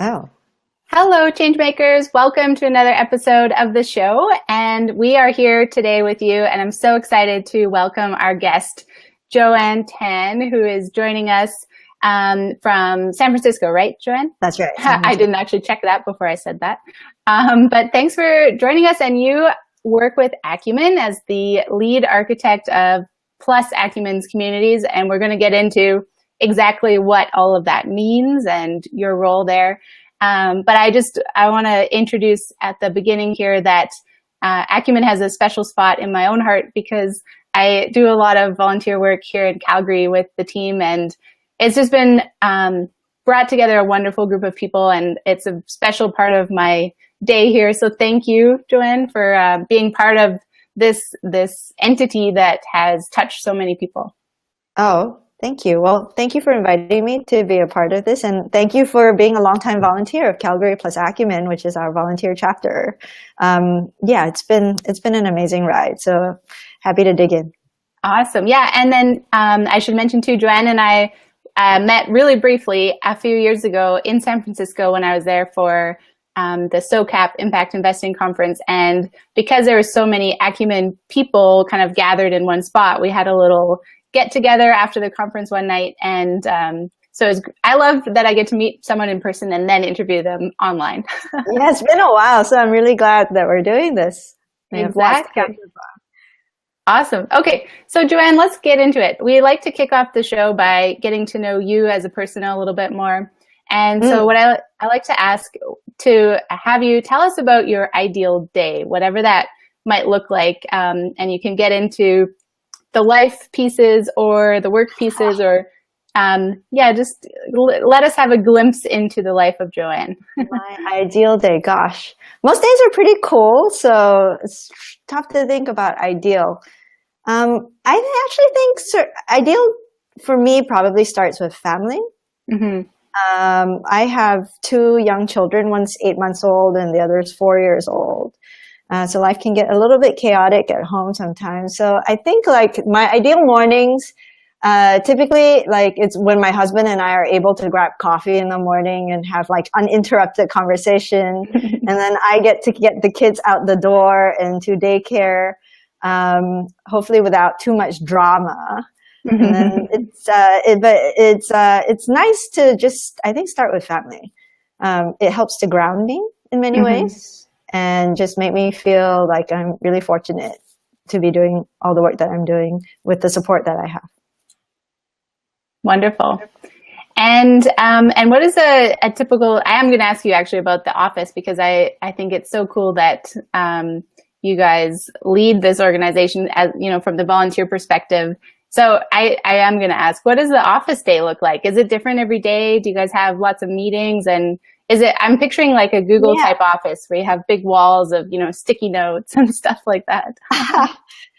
Oh, Hello, Changemakers. Welcome to another episode of the show. And we are here today with you. And I'm so excited to welcome our guest, Joanne Tan, who is joining us from San Francisco, right, Joanne? that's right. San I Francisco. didn't actually check that before I said that. But thanks for joining us. And you work with Acumen as the lead architect of Plus Acumen's communities. And we're going to get into exactly what all of that means and your role there. But I want to introduce at the beginning here that Acumen has a special spot in my own heart because I do a lot of volunteer work here in Calgary with the team, and it's just been brought together a wonderful group of people, and it's a special part of my day here. So thank you, Joanne, for being part of this entity that has touched so many people. Oh, thank you. Well, thank you for inviting me to be a part of this, and thank you for being a longtime volunteer of Calgary Plus Acumen, which is our volunteer chapter. Yeah, it's been an amazing ride. So happy to dig in. Awesome. Yeah. And then I should mention too, Joanne and I met really briefly a few years ago in San Francisco when I was there for the SOCAP Impact Investing Conference. And because there were so many Acumen people kind of gathered in one spot, we had a little get together after the conference one night. And I love that I get to meet someone in person and then interview them online. Yeah, it's been a while, so I'm really glad that we're doing this. We have lots to Exactly. catch up Awesome. Okay. So Joanne, let's get into it. We like to kick off the show by getting to know you as a person a little bit more. And on. so I like to ask to have you tell us about your ideal day, whatever that might look like. And you can get into the life pieces or the work pieces or, just let us have a glimpse into the life of Joanne. My ideal day, gosh. Most days are pretty cool, so it's tough to think about ideal. I actually think ideal for me probably starts with family. Mm-hmm. I have two young children, one's 8 months old and the other is 4 years old. So life can get a little bit chaotic at home sometimes. So I think like my ideal mornings, typically like it's when my husband and I are able to grab coffee in the morning and have like uninterrupted conversation. And then I get to get the kids out the door and to daycare, hopefully without too much drama. And then it's nice to just, I think, start with family. It helps to ground me in many Mm-hmm. ways and just make me feel like I'm really fortunate to be doing all the work that I'm doing with the support that I have. Wonderful. And what is a typical, I am going to ask you actually about the office because I think it's so cool that you guys lead this organization as, from the volunteer perspective. So I am going to ask, what does the office day look like? Is it different every day? Do you guys have lots of meetings? And I'm picturing like a Google Yeah. type office where you have big walls of, sticky notes and stuff like that.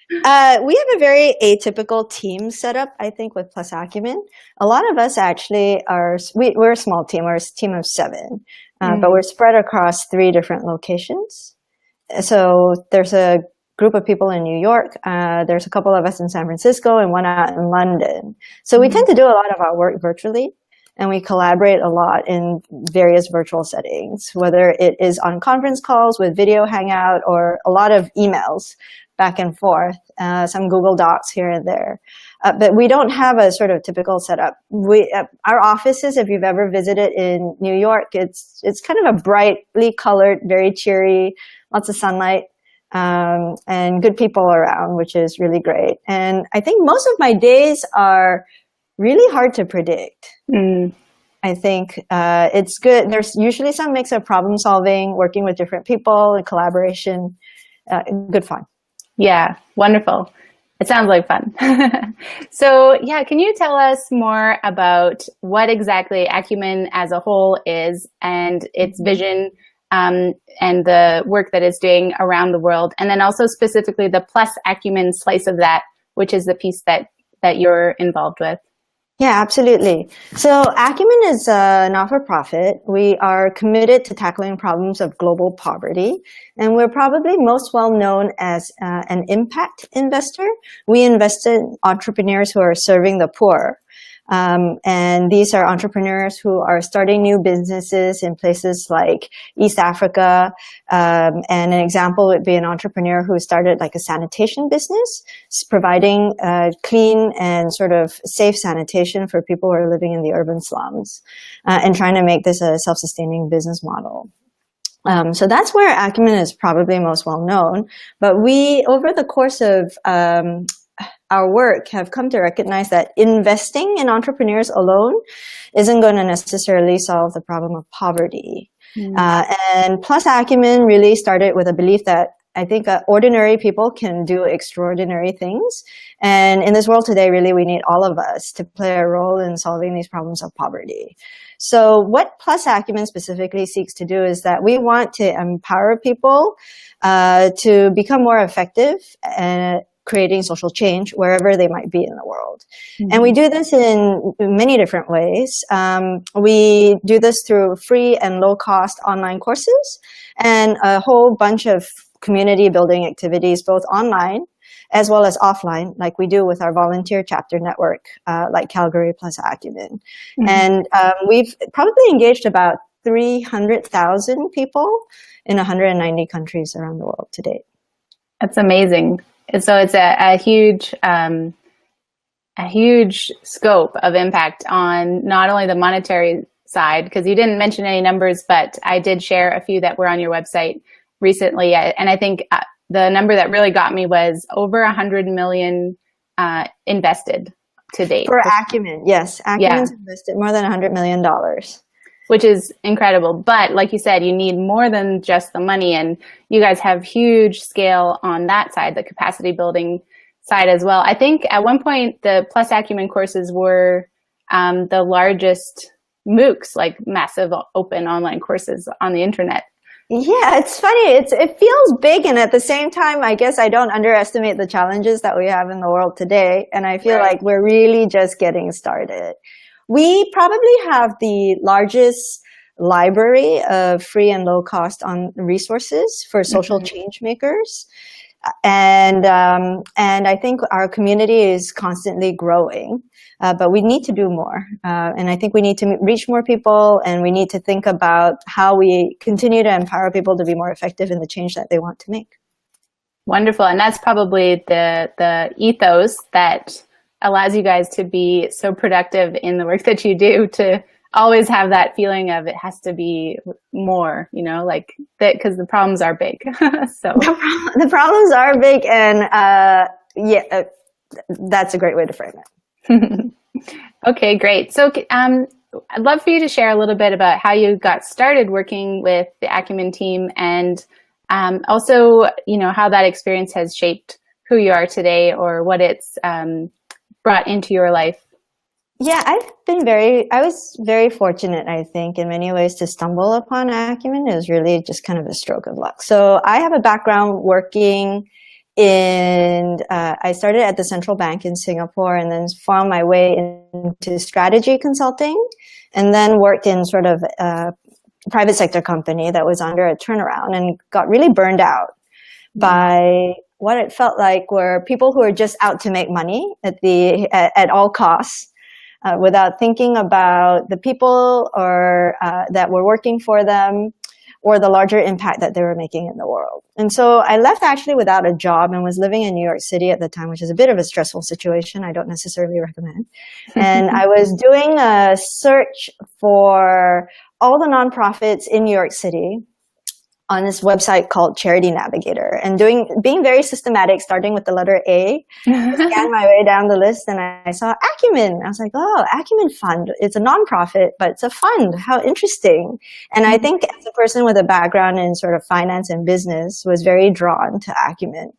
We have a very atypical team setup, I think, with Plus Acumen. A lot of us actually we're a small team. We're a team of 7, but we're spread across 3 different locations. So there's a group of people in New York. There's a couple of us in San Francisco and one out in London. So we tend to do a lot of our work virtually. And we collaborate a lot in various virtual settings, whether it is on conference calls with video hangout or a lot of emails back and forth, some Google Docs here and there. But we don't have a sort of typical setup. Our offices, if you've ever visited in New York, it's kind of a brightly colored, very cheery, lots of sunlight, and good people around, which is really great. And I think most of my days are really hard to predict. I think it's good. There's usually some mix of problem solving, working with different people, and collaboration. Good fun. Yeah, wonderful. It sounds like fun. So yeah, can you tell us more about what exactly Acumen as a whole is and its vision and the work that it's doing around the world, and then also specifically the Plus Acumen slice of that, which is the piece that you're involved with? Yeah, absolutely. So Acumen is a not-for-profit. We are committed to tackling problems of global poverty, and we're probably most well known as an impact investor. We invest in entrepreneurs who are serving the poor. And these are entrepreneurs who are starting new businesses in places like East Africa. And an example would be an entrepreneur who started like a sanitation business, providing clean and sort of safe sanitation for people who are living in the urban slums, and trying to make this a self-sustaining business model. So that's where Acumen is probably most well known. But we, over the course of our work, have come to recognize that investing in entrepreneurs alone isn't going to necessarily solve the problem of poverty. And Plus Acumen really started with a belief that I think ordinary people can do extraordinary things. And in this world today, really, we need all of us to play a role in solving these problems of poverty. So what Plus Acumen specifically seeks to do is that we want to empower people to become more effective at creating social change wherever they might be in the world. And we do this in many different ways. We do this through free and low-cost online courses and a whole bunch of community building activities, both online as well as offline, like we do with our volunteer chapter network, like Calgary Plus Acumen. And we've probably engaged about 300,000 people in 190 countries around the world to date. That's amazing. And so it's a huge scope of impact on not only the monetary side, because you didn't mention any numbers, but I did share a few that were on your website recently. And I think the number that really got me was over 100 million invested to date. For Acumen, yes. Acumen's invested more than $100 million. Which is incredible. But like you said, you need more than just the money. And you guys have huge scale on that side, the capacity building side as well. I think at one point, the Plus Acumen courses were the largest MOOCs, like massive open online courses on the internet. Yeah, it's funny. It feels big, and at the same time, I guess I don't underestimate the challenges that we have in the world today. And I feel like we're really just getting started. We probably have the largest library of free and low cost on resources for social change makers. And I think our community is constantly growing, but we need to do more. And I think we need to reach more people, and we need to think about how we continue to empower people to be more effective in the change that they want to make. Wonderful. And that's probably the ethos that allows you guys to be so productive in the work that you do, to always have that feeling of it has to be more, you know, like that, because the problems are big. So the problems are big, and that's a great way to frame it. Okay, great. So I'd love for you to share a little bit about how you got started working with the Acumen team, and also, you know, how that experience has shaped who you are today, or what it's brought into your life. Yeah, I was very fortunate, I think, in many ways to stumble upon Acumen. It was really just kind of a stroke of luck. So I have a background working I started at the central bank in Singapore, and then found my way into strategy consulting, and then worked in sort of a private sector company that was under a turnaround, and got really burned out by what it felt like were people who were just out to make money at all costs, without thinking about the people or that were working for them, or the larger impact that they were making in the world. And so I left actually without a job, and was living in New York City at the time, which is a bit of a stressful situation. I don't necessarily recommend. And I was doing a search for all the nonprofits in New York City on this website called Charity Navigator, and being very systematic, starting with the letter A, scanned my way down the list, and I saw Acumen. I was like, oh, Acumen Fund. It's a nonprofit, but it's a fund. How interesting. And I think as a person with a background in sort of finance and business, was very drawn to Acumen.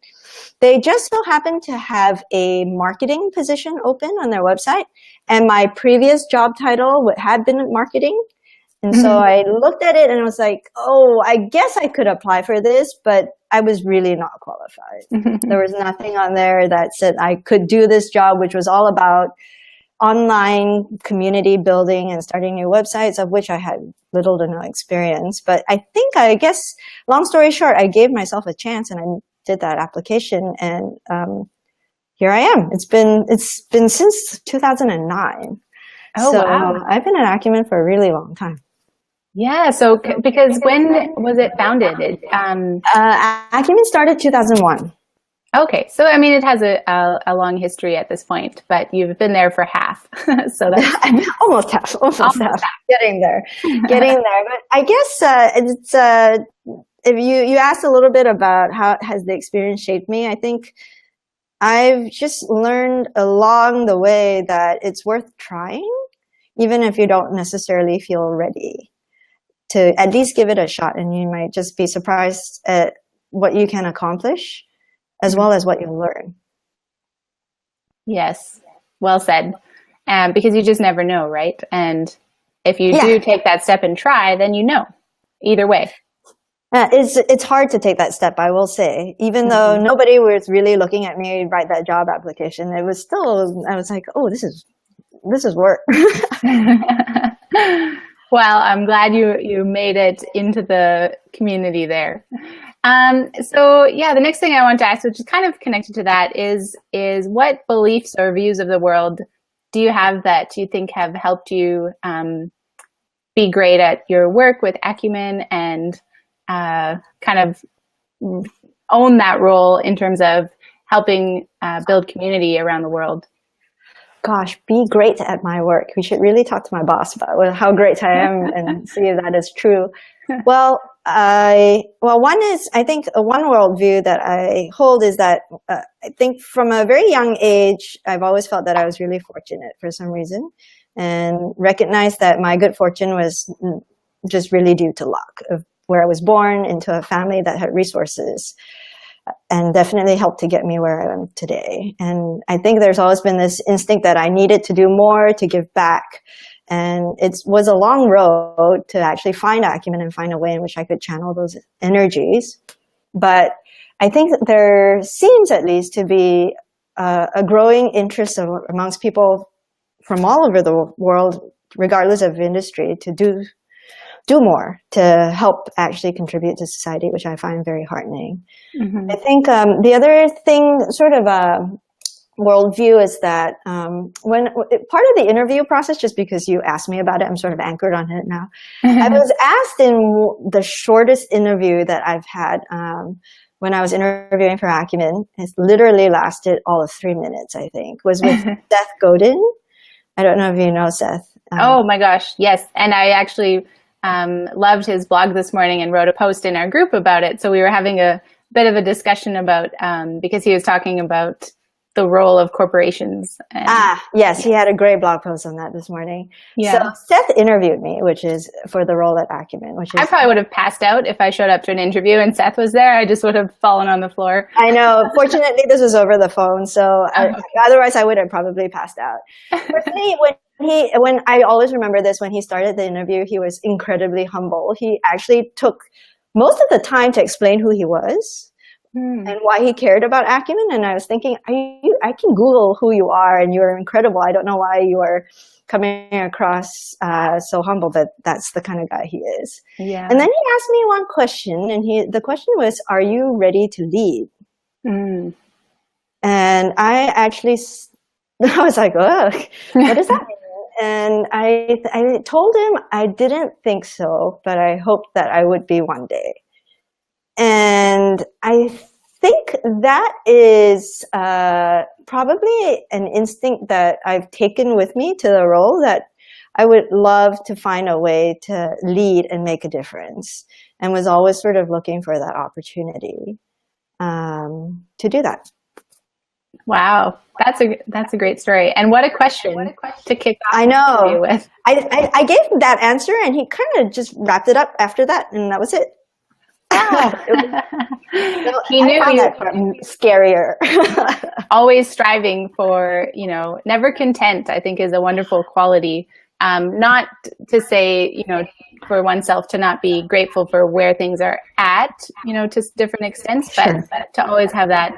They just so happened to have a marketing position open on their website, and my previous job title had been marketing. And so I looked at it and I was like, oh, I guess I could apply for this, but I was really not qualified. There was nothing on there that said I could do this job, which was all about online community building and starting new websites, of which I had little to no experience. But I guess, long story short, I gave myself a chance, and I did that application, and here I am. It's been since 2009. Oh, So wow. I've been at Acumen for a really long time. Yeah. So, because when was it founded? Acumen started 2001. Okay. So, I mean, it has a long history at this point, but you've been there for half. So that's Almost half, almost almost half. half. Getting there, getting there. But I guess it's if you asked a little bit about how has the experience shaped me, I think I've just learned along the way that it's worth trying, even if you don't necessarily feel ready to at least give it a shot, and you might just be surprised at what you can accomplish as well as what you learn. Yes. Well said. Because you just never know, right? And if you Yeah. do take that step and try, then you know either way. It's hard to take that step, I will say. Even though nobody was really looking at me write that job application, it was still, I was like, oh, this is work. Well, I'm glad you made it into the community there. So yeah, the next thing I want to ask, which is kind of connected to that, is what beliefs or views of the world do you have that you think have helped you be great at your work with Acumen and kind of own that role in terms of helping build community around the world? Gosh, be great at my work. We should really talk to my boss about how great I am and see if that is true. Well, one is, I think one worldview that I hold is that I think from a very young age, I've always felt that I was really fortunate for some reason, and recognized that my good fortune was just really due to luck of where I was born into a family that had resources, and definitely helped to get me where I am today. And I think there's always been this instinct that I needed to do more to give back. And it was a long road to actually find Acumen and find a way in which I could channel those energies. But I think that there seems at least to be a growing interest amongst people from all over the world, regardless of industry, to do more to help actually contribute to society, which I find very heartening. Mm-hmm. I think the other thing, sort of worldview, is that when part of the interview process, just because you asked me about it, I'm sort of anchored on it now. I was asked in the shortest interview that I've had when I was interviewing for Acumen. It's literally lasted all of 3 minutes, I think, was with Seth Godin. I don't know if you know Seth. Oh my gosh, yes. And I actually loved his blog this morning and wrote a post in our group about it. So we were having a bit of a discussion about, because he was talking about the role of corporations. And, yes, he had a great blog post on that this morning. Yeah. So Seth interviewed me, which is for the role at Acumen. I probably would have passed out if I showed up to an interview and Seth was there. I just would have fallen on the floor. I know. Fortunately, this was over the phone, so otherwise I would have probably passed out. But when I always remember this, when he started the interview, he was incredibly humble. He actually took most of the time to explain who he was and why he cared about Acumen. And I was thinking, I can Google who you are, and you're incredible. I don't know why you are coming across so humble, but that's the kind of guy he is. Yeah. And then he asked me one question, and the question was, "Are you ready to lead?" And I actually, I was like, "Oh, what does that mean?" And I told him I didn't think so, but I hoped that I would be one day. And I think that is probably an instinct that I've taken with me to the role, that I would love to find a way to lead and make a difference, and was always sort of looking for that opportunity to do that. Wow, that's a great story, and what a question to kick off. I know. With. I gave him that answer, and he kind of just wrapped it up after that, and that was it. He knew that scarier. Always striving for, never content, I think, is a wonderful quality. Not to say, for oneself to not be grateful for where things are at, to different extents, but to always have that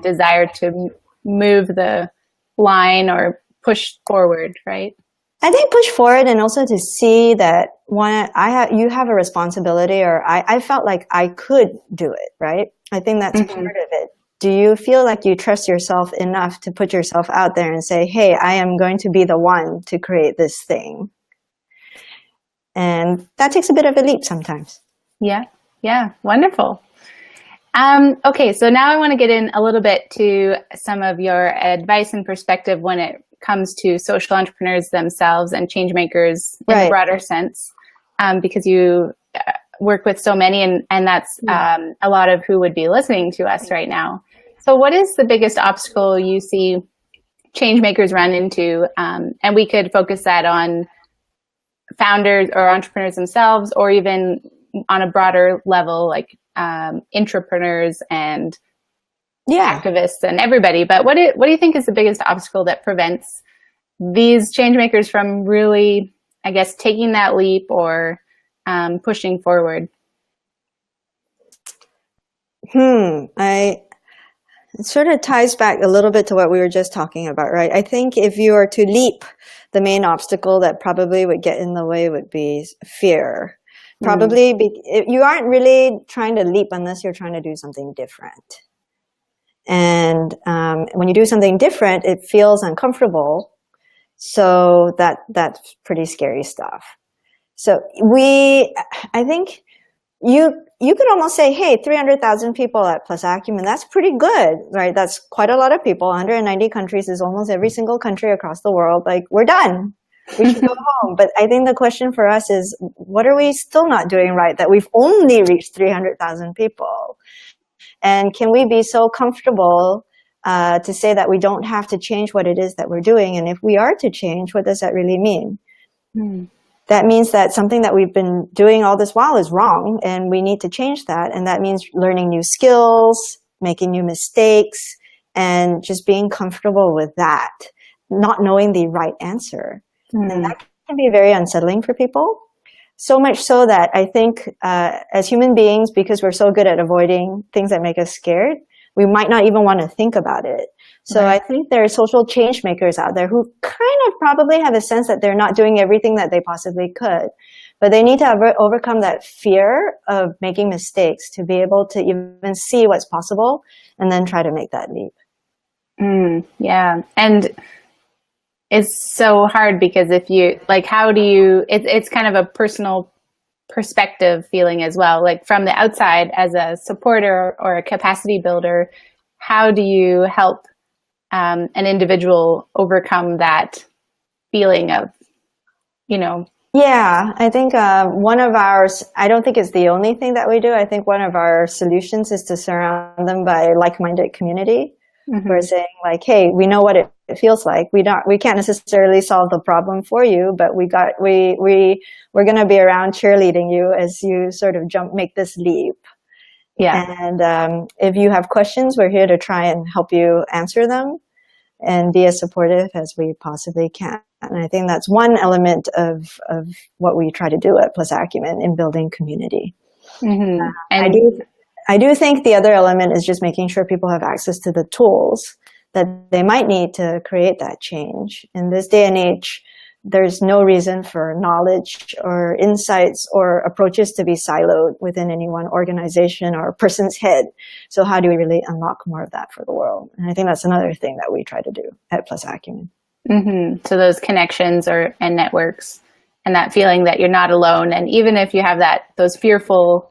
desire to move the line or push forward, right? I think push forward, and also to see that you have a responsibility, or I felt like I could do it, right? I think that's part of it. do you feel like you trust yourself enough to put yourself out there and say, hey, I am going to be the one to create this thing? And that takes a bit of a leap sometimes. Yeah. Wonderful. Okay, so now I want to get in a little bit to some of your advice and perspective when it comes to social entrepreneurs themselves and change makers in a broader sense, because you work with so many, and that's a lot of who would be listening to us right now. So what is the biggest obstacle you see change makers run into? And we could focus that on founders or entrepreneurs themselves, or even on a broader level, like intrapreneurs and activists and everybody. But what do you think is the biggest obstacle that prevents these change makers from really, I guess, taking that leap or pushing forward? It sort of ties back a little bit to what we were just talking about, right? I think if you were to leap, the main obstacle that probably would get in the way would be fear. Probably you aren't really trying to leap unless you're trying to do something different. And when you do something different, it feels uncomfortable. So that's pretty scary stuff. So I think you could almost say, hey, 300,000 people at Plus Acumen, that's pretty good, right? That's quite a lot of people. 190 countries is almost every single country across the world. Like, we're done. We should go home. But I think the question for us is, what are we still not doing right that we've only reached 300,000 people? And can we be so comfortable to say that we don't have to change what it is that we're doing? And if we are to change, what does that really mean? That means that something that we've been doing all this while is wrong, and we need to change that. And that means learning new skills, making new mistakes, and just being comfortable with that, not knowing the right answer. And that can be very unsettling for people. So much so that I think as human beings, because we're so good at avoiding things that make us scared, we might not even want to think about it. So I think there are social change makers out there who kind of probably have a sense that they're not doing everything that they possibly could. But they need to overcome that fear of making mistakes to be able to even see what's possible and then try to make that leap. Yeah. And it's so hard because if you, like, how do you, it's kind of a personal perspective feeling as well. Like, from the outside as a supporter or a capacity builder, how do you help an individual overcome that feeling of, Yeah, I think one of ours, I don't think it's the only thing that we do. I think one of our solutions is to surround them by like-minded community. We're saying, like, hey, we know what it feels like. We can't necessarily solve the problem for you, but we're going to be around cheerleading you as you sort of make this leap. Yeah. And if you have questions, we're here to try and help you answer them and be as supportive as we possibly can. And I think that's one element of what we try to do at Plus Acumen in building community. I do think the other element is just making sure people have access to the tools that they might need to create that change. In this day and age, there's no reason for knowledge or insights or approaches to be siloed within any one organization or person's head. So how do we really unlock more of that for the world? And I think that's another thing that we try to do at Plus Acumen. So those connections and networks, and that feeling that you're not alone. And even if you have those fearful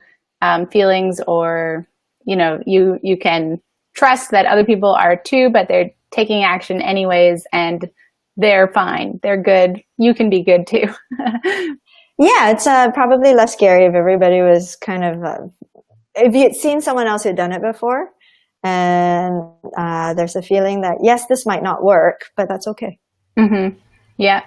feelings, or you can trust that other people are too, but they're taking action anyways, and they're fine, they're good, you can be good too. Yeah, it's probably less scary if everybody was kind of if you'd seen someone else who'd done it before, and there's a feeling that yes, this might not work, but that's okay. Yeah.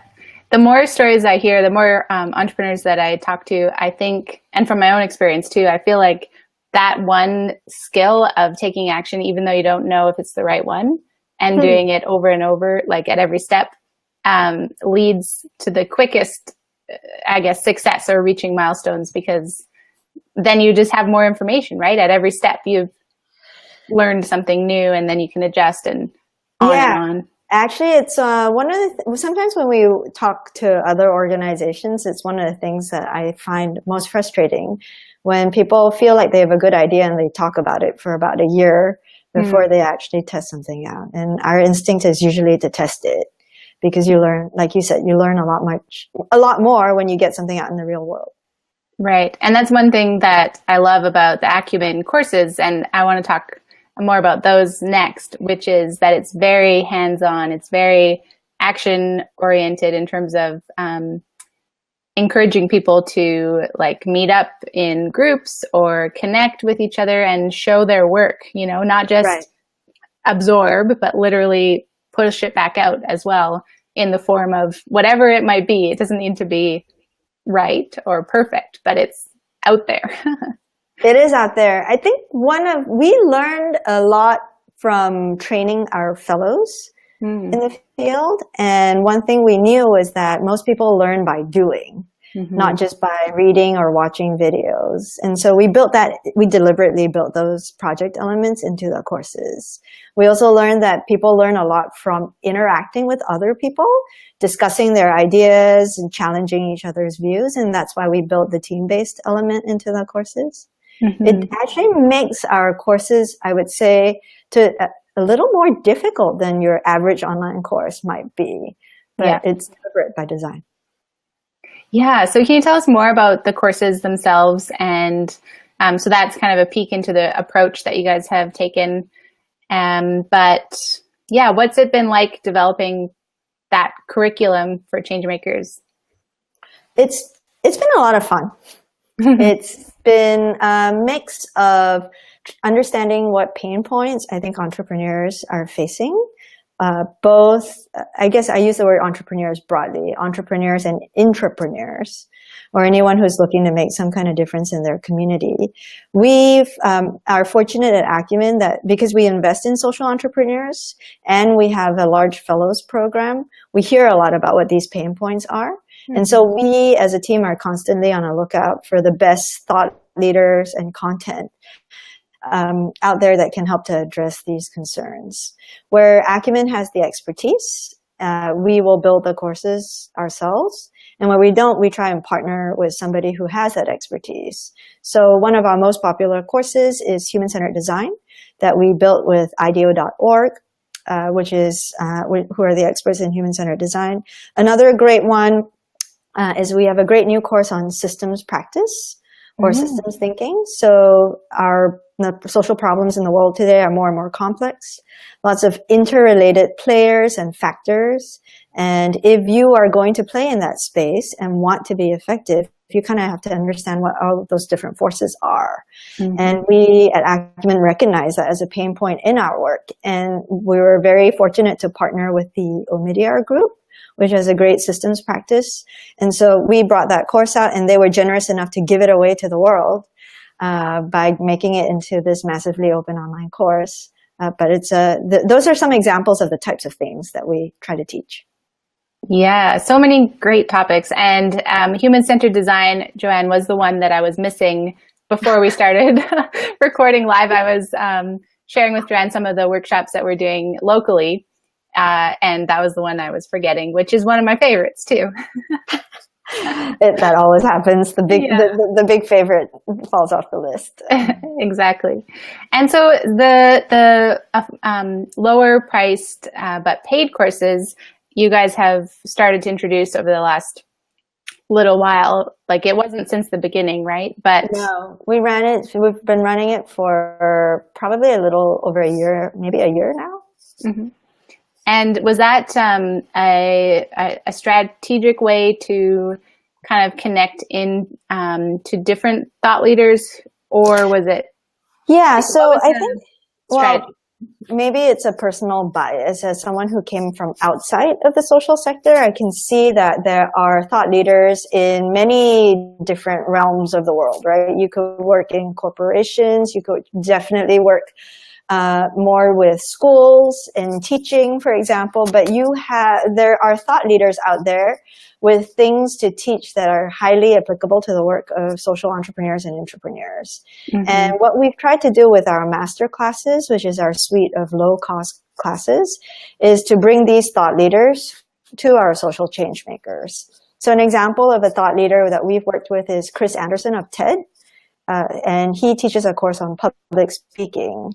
The more stories I hear, the more entrepreneurs that I talk to, I think, and from my own experience too, I feel like that one skill of taking action, even though you don't know if it's the right one, and doing it over and over, like at every step, leads to the quickest, I guess, success or reaching milestones, because then you just have more information, right? At every step, you've learned something new, and then you can adjust and on. Actually, it's one of sometimes when we talk to other organizations, it's one of the things that I find most frustrating when people feel like they have a good idea and they talk about it for about a year before they actually test something out. And our instinct is usually to test it because you learn, like you said, you learn a lot more when you get something out in the real world. Right. And that's one thing that I love about the Acumen courses. And I want to talk more about those next, which is that it's very hands-on. It's very action oriented in terms of encouraging people to like meet up in groups or connect with each other and show their work, you know, not just absorb, but literally push it back out as well in the form of whatever it might be. It doesn't need to be right or perfect, but it's out there. It is out there. I think we learned a lot from training our fellows in the field. And one thing we knew was that most people learn by doing, not just by reading or watching videos. And so we deliberately built those project elements into the courses. We also learned that people learn a lot from interacting with other people, discussing their ideas and challenging each other's views. And that's why we built the team-based element into the courses. It actually makes our courses, I would say, a little more difficult than your average online course might be, but it's deliberate by design. Yeah. So can you tell us more about the courses themselves? And so that's kind of a peek into the approach that you guys have taken. But yeah, what's it been like developing that curriculum for Changemakers? It's been a lot of fun. It's been a mix of understanding what pain points I think entrepreneurs are facing. Both, I guess I use the word entrepreneurs broadly, entrepreneurs and intrapreneurs, or anyone who's looking to make some kind of difference in their community. We are fortunate at Acumen that because we invest in social entrepreneurs and we have a large fellows program, we hear a lot about what these pain points are. And so we as a team are constantly on a lookout for the best thought leaders and content out there that can help to address these concerns. Where Acumen has the expertise, we will build the courses ourselves. And where we don't, we try and partner with somebody who has that expertise. So one of our most popular courses is human-centered design that we built with IDEO.org, which is who are the experts in human-centered design. Another great one is we have a great new course on systems practice or systems thinking. So the social problems in the world today are more and more complex, lots of interrelated players and factors. And if you are going to play in that space and want to be effective, you kind of have to understand what all of those different forces are. And we at Acumen recognize that as a pain point in our work. And we were very fortunate to partner with the Omidyar group, which has a great systems practice. And so we brought that course out and they were generous enough to give it away to the world by making it into this massively open online course. But those are some examples of the types of things that we try to teach. Yeah, so many great topics. And human-centered design, Joanne, was the one that I was missing before we started recording live. I was sharing with Joanne some of the workshops that we're doing locally. And that was the one I was forgetting, which is one of my favorites too. That always happens. The big favorite falls off the list. Exactly. And so the lower priced but paid courses you guys have started to introduce over the last little while. Like it wasn't since the beginning, right? But no, we've been running it for probably a little over a year, maybe a year now. And was that a strategic way to kind of connect in to different thought leaders, or was it? Yeah, so I think, maybe it's a personal bias. As someone who came from outside of the social sector, I can see that there are thought leaders in many different realms of the world, right? You could work in corporations, you could definitely work more with schools and teaching, for example, but there are thought leaders out there with things to teach that are highly applicable to the work of social entrepreneurs and intrapreneurs. And what we've tried to do with our master classes, which is our suite of low-cost classes, is to bring these thought leaders to our social change makers. So an example of a thought leader that we've worked with is Chris Anderson of TED, and he teaches a course on public speaking.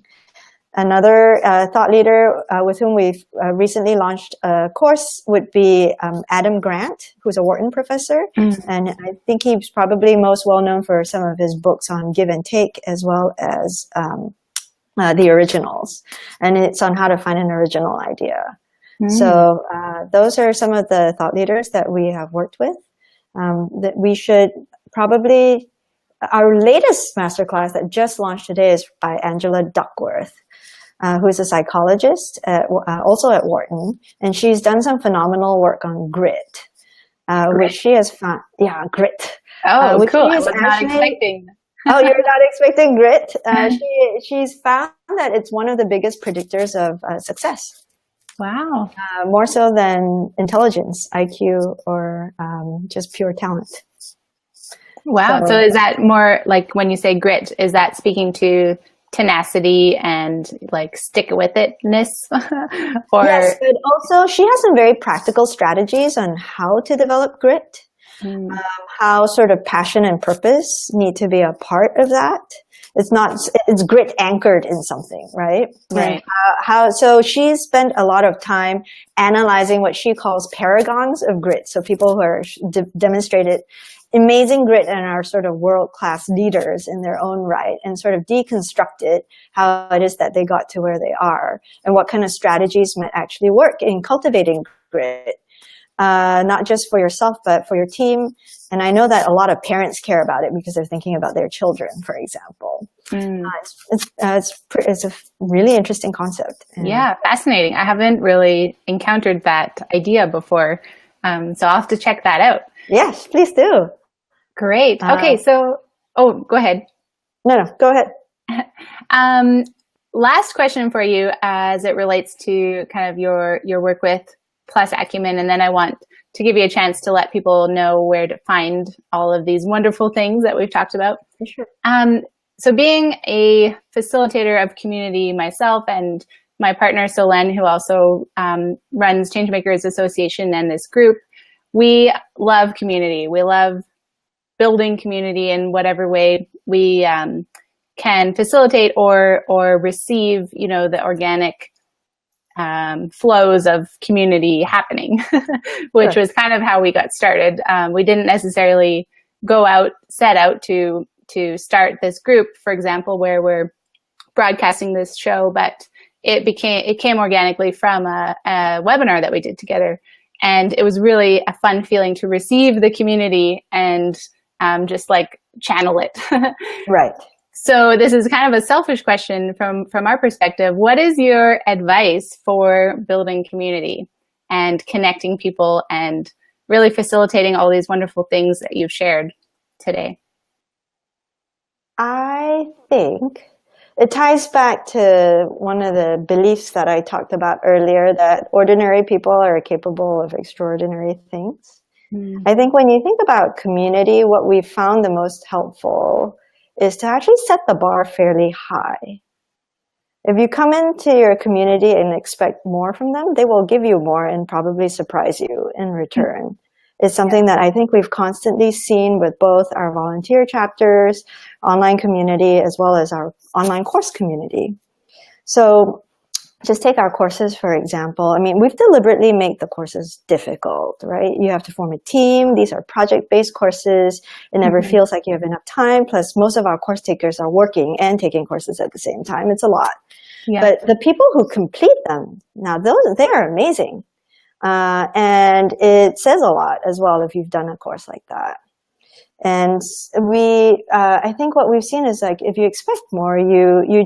Another thought leader with whom we've recently launched a course would be Adam Grant, who's a Wharton professor. And I think he's probably most well known for some of his books on give and take, as well as the originals. And it's on how to find an original idea. So those are some of the thought leaders that we have worked with. That we should probably, our latest masterclass that just launched today is by Angela Duckworth, who's a psychologist also at Wharton, and she's done some phenomenal work on grit, which she has found. Yeah, grit. Oh, cool! I was not expecting. Oh, you're not expecting grit? She's found that it's one of the biggest predictors of success. Wow. More so than intelligence, IQ, or just pure talent. Wow. So is that more like when you say grit, is that speaking to tenacity and like stick with itness? Or yes, but also she has some very practical strategies on how to develop grit, how sort of passion and purpose need to be a part of that. It's grit anchored in something, right? Right. So she's spent a lot of time analyzing what she calls paragons of grit. So people who are demonstrated amazing grit and are sort of world-class leaders in their own right, and sort of deconstructed how it is that they got to where they are and what kind of strategies might actually work in cultivating grit. Not just for yourself, but for your team. And I know that a lot of parents care about it because they're thinking about their children, for example. It's a really interesting concept. Yeah, fascinating. I haven't really encountered that idea before. So I'll have to check that out. Yes, please do. Great. Okay, so, go ahead. No, go ahead. Last question for you as it relates to kind of your work with Plus Acumen, and then I want to give you a chance to let people know where to find all of these wonderful things that we've talked about. Sure. So being a facilitator of community myself, and my partner Solène, who also runs Changemakers Association and this group, we love community. We love building community in whatever way we can facilitate or receive, the organic flows of community happening, which was kind of how we got started. We didn't necessarily set out to start this group, for example, where we're broadcasting this show, but it came organically from a webinar that we did together. And it was really a fun feeling to receive the community and just like channel it. Right. So this is kind of a selfish question from our perspective. What is your advice for building community and connecting people and really facilitating all these wonderful things that you've shared today? I think it ties back to one of the beliefs that I talked about earlier, that ordinary people are capable of extraordinary things. I think when you think about community, what we found the most helpful is to actually set the bar fairly high. If you come into your community and expect more from them, they will give you more and probably surprise you in return. It's something that I think we've constantly seen with both our volunteer chapters, online community, as well as our online course community. So just take our courses, for example. I mean, we've deliberately made the courses difficult, right? You have to form a team. These are project-based courses. It never feels like you have enough time. Plus, most of our course takers are working and taking courses at the same time. It's a lot. Yeah. But the people who complete them, now they are amazing. And it says a lot as well if you've done a course like that. And I think what we've seen is, like, if you expect more, you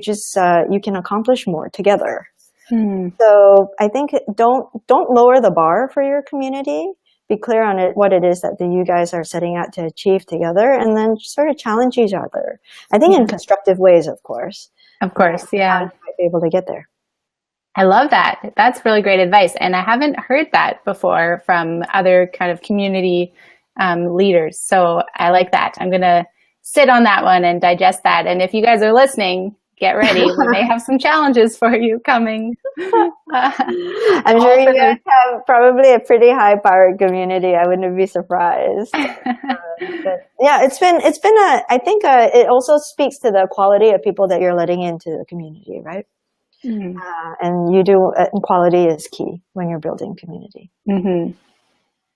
can accomplish more together. So I think don't lower the bar for your community. Be clear on what it is that you guys are setting out to achieve together, and then sort of challenge each other. I think in constructive ways, of course. Of course, yeah. You might be able to get there. I love that. That's really great advice. And I haven't heard that before from other kind of community leaders. So I like that. I'm going to sit on that one and digest that. And if you guys are listening, get ready. We may have some challenges for you coming. I'm sure you guys have probably a pretty high-powered community. I wouldn't be surprised. But yeah, it's been I think it also speaks to the quality of people that you're letting into the community, right? Mm. And and quality is key when you're building community. Mm-hmm.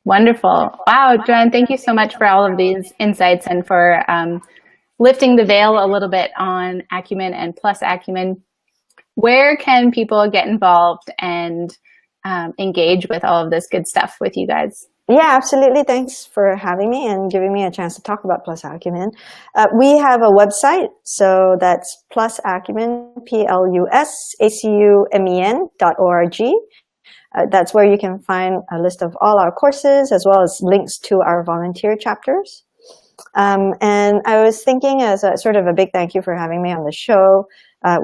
Wonderful. Wow, Joanne, thank you so much for all of these insights and for lifting the veil a little bit on Acumen and Plus Acumen. Where can people get involved and engage with all of this good stuff with you guys? Yeah, absolutely. Thanks for having me and giving me a chance to talk about Plus Acumen. We have a website, so that's Plus Acumen, PLUSACUMEN.org. That's where you can find a list of all our courses as well as links to our volunteer chapters. And I was thinking, as a sort of a big thank you for having me on the show,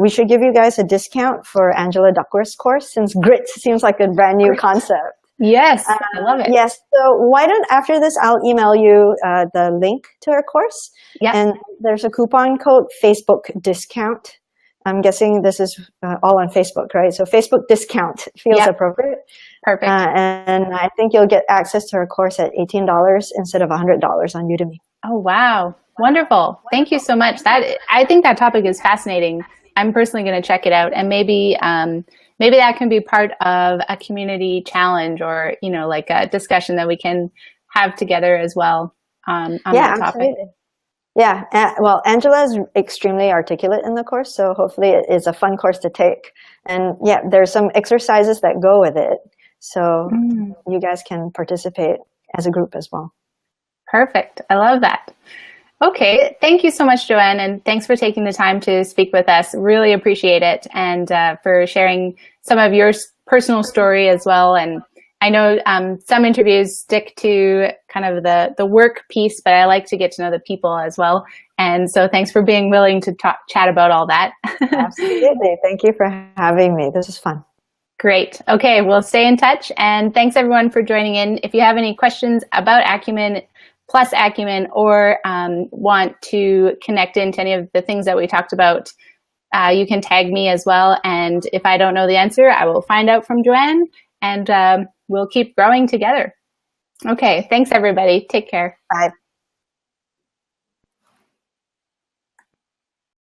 we should give you guys a discount for Angela Duckworth's course, since grit seems like a brand new concept. Yes, I love it. Yes, so why don't, after this, I'll email you the link to our course. Yeah. And there's a coupon code, Facebook discount. I'm guessing this is all on Facebook, right? So Facebook discount feels appropriate. Perfect. And I think you'll get access to our course at $18 instead of $100 on Udemy. Oh, wow. Wonderful. Thank you so much. I think that topic is fascinating. I'm personally going to check it out, and maybe that can be part of a community challenge, or like a discussion that we can have together as well on that topic. Absolutely. Yeah, well, Angela is extremely articulate in the course, so hopefully it is a fun course to take. And yeah, there's some exercises that go with it, so you guys can participate as a group as well. Perfect. I love that. Okay, thank you so much, Joanne, and thanks for taking the time to speak with us. Really appreciate it, and for sharing some of your personal story as well. And I know some interviews stick to kind of the work piece, but I like to get to know the people as well. And so thanks for being willing to chat about all that. Absolutely. Thank you for having me. This is fun. Great. Okay, we'll stay in touch. And thanks everyone for joining in. If you have any questions about Acumen, Plus Acumen, or want to connect into any of the things that we talked about, you can tag me as well. And if I don't know the answer, I will find out from Joanne, and we'll keep growing together. Okay, thanks everybody. Take care. Bye.